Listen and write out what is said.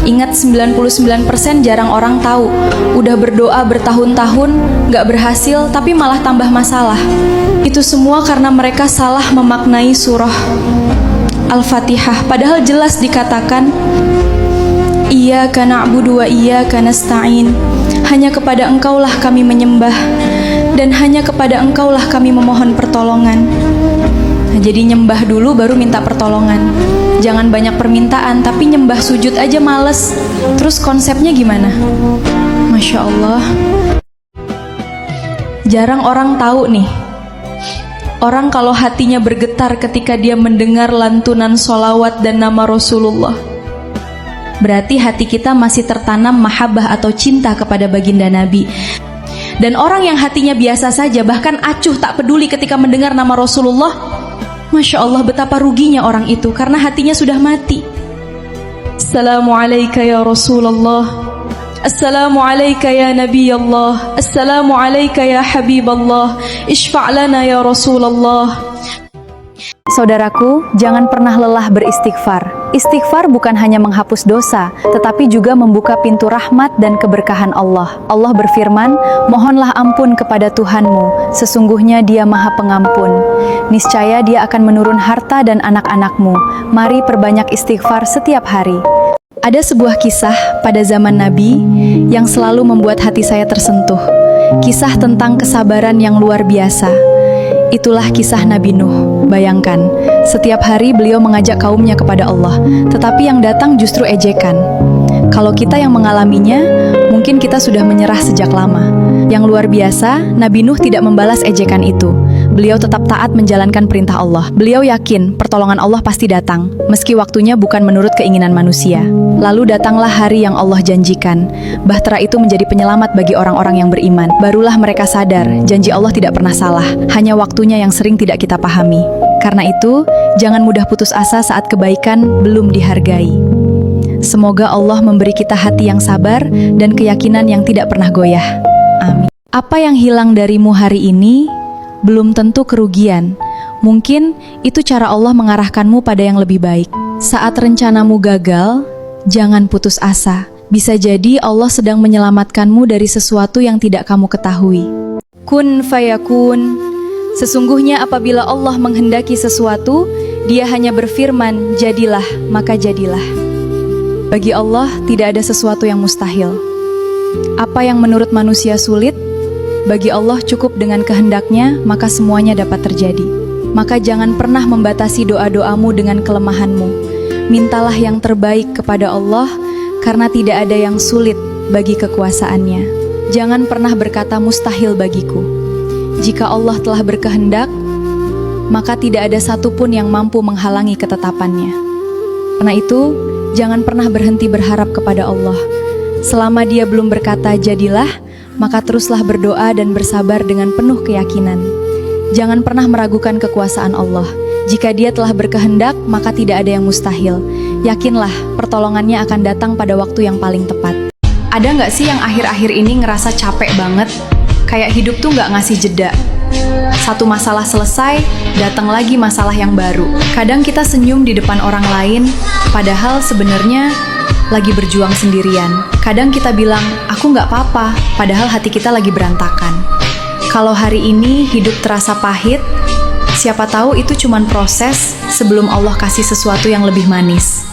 Ingat, 99% jarang orang tahu. Udah berdoa bertahun-tahun, gak berhasil, tapi malah tambah masalah. Itu semua karena mereka salah memaknai surah Al-Fatihah. Padahal jelas dikatakan, Iyyaka na'budu wa iyyaka nasta'in. Hanya kepada Engkaulah kami menyembah, dan hanya kepada Engkaulah kami memohon pertolongan. Nah, jadi nyembah dulu baru minta pertolongan. Jangan banyak permintaan, tapi nyembah sujud aja males. Terus konsepnya gimana? Masya Allah. Jarang orang tahu nih, orang kalau hatinya bergetar ketika dia mendengar lantunan sholawat dan nama Rasulullah, berarti hati kita masih tertanam mahabbah atau cinta kepada baginda Nabi. Dan orang yang hatinya biasa saja, bahkan acuh tak peduli ketika mendengar nama Rasulullah, Masya Allah, betapa ruginya orang itu, karena hatinya sudah mati. Assalamualaikum ya Rasulullah, Assalamualaikum ya Nabi Allah, Assalamualaikum ya Habib Allah, Ishfa' lana ya Rasulullah. Saudaraku, jangan pernah lelah beristighfar. Istighfar bukan hanya menghapus dosa, tetapi juga membuka pintu rahmat dan keberkahan Allah. Allah berfirman, mohonlah ampun kepada Tuhanmu, sesungguhnya Dia Maha Pengampun. Niscaya Dia akan menurun harta dan anak-anakmu. Mari perbanyak istighfar setiap hari. Ada sebuah kisah pada zaman Nabi yang selalu membuat hati saya tersentuh. Kisah tentang kesabaran yang luar biasa. Itulah kisah Nabi Nuh. Bayangkan, setiap hari beliau mengajak kaumnya kepada Allah, tetapi yang datang justru ejekan. Kalau kita yang mengalaminya, mungkin kita sudah menyerah sejak lama. Yang luar biasa, Nabi Nuh tidak membalas ejekan itu. Beliau tetap taat menjalankan perintah Allah. Beliau yakin pertolongan Allah pasti datang, meski waktunya bukan menurut keinginan manusia. Lalu datanglah hari yang Allah janjikan. Bahtera itu menjadi penyelamat bagi orang-orang yang beriman. Barulah mereka sadar, janji Allah tidak pernah salah, hanya waktunya yang sering tidak kita pahami. Karena itu, jangan mudah putus asa saat kebaikan belum dihargai. Semoga Allah memberi kita hati yang sabar dan keyakinan yang tidak pernah goyah. Amin. Apa yang hilang darimu hari ini belum tentu kerugian. Mungkin itu cara Allah mengarahkanmu pada yang lebih baik. Saat rencanamu gagal, jangan putus asa. Bisa jadi Allah sedang menyelamatkanmu dari sesuatu yang tidak kamu ketahui. Kun fayakun. Sesungguhnya apabila Allah menghendaki sesuatu, Dia hanya berfirman, jadilah, maka jadilah. Bagi Allah tidak ada sesuatu yang mustahil. Apa yang menurut manusia sulit, bagi Allah cukup dengan kehendaknya, maka semuanya dapat terjadi. Maka jangan pernah membatasi doa-doamu dengan kelemahanmu. Mintalah yang terbaik kepada Allah, karena tidak ada yang sulit bagi kekuasaannya. Jangan pernah berkata mustahil bagiku. Jika Allah telah berkehendak, maka tidak ada satupun yang mampu menghalangi ketetapannya. Karena itu, jangan pernah berhenti berharap kepada Allah. Selama Dia belum berkata jadilah, maka teruslah berdoa dan bersabar dengan penuh keyakinan. Jangan pernah meragukan kekuasaan Allah. Jika Dia telah berkehendak, maka tidak ada yang mustahil. Yakinlah, pertolongannya akan datang pada waktu yang paling tepat. Ada nggak sih yang akhir-akhir ini ngerasa capek banget? Kayak hidup tuh nggak ngasih jeda. Satu masalah selesai, datang lagi masalah yang baru. Kadang kita senyum di depan orang lain, padahal sebenarnya lagi berjuang sendirian. Kadang kita bilang, aku nggak apa-apa, padahal hati kita lagi berantakan. Kalau hari ini hidup terasa pahit, siapa tahu itu cuman proses sebelum Allah kasih sesuatu yang lebih manis.